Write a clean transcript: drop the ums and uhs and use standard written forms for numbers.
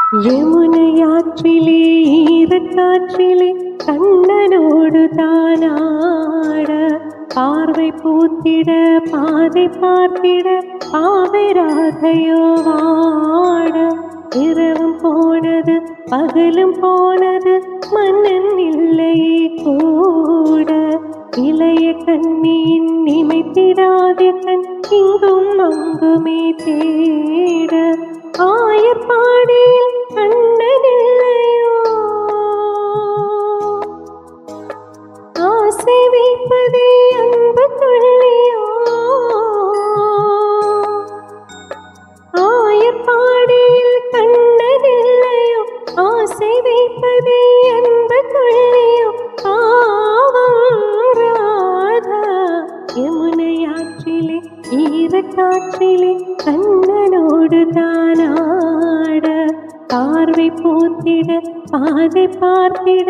யமுனையாற்றிலே ஈரக்காற்றிலே கண்ணனோடு தானாட பார்வை பூத்திட பாதை பார்த்திட பாவை ராதையோ வாட இரவும் போனது பகலும் போனது மன்னன் இல்லையே கூட இளைய கண்ணியின் நிமைத்திடாதே கண் இங்கும் அங்குமே தேட ஆயர்பாடியில் கண்ணனில்லையோ ஆசை வைப்பதே அன்பு துள்ளியோ ஆயர்பாடியில் கண்ணனில்லையோ ஆசை வைப்பதே அன்பு துள்ளியோ பாவம் ராதா யமுனையாற்றிலே ஈரக்காற்றிலே கண்ணனோடு தானாட பார்வை பூத்திட பாதை பார்த்திட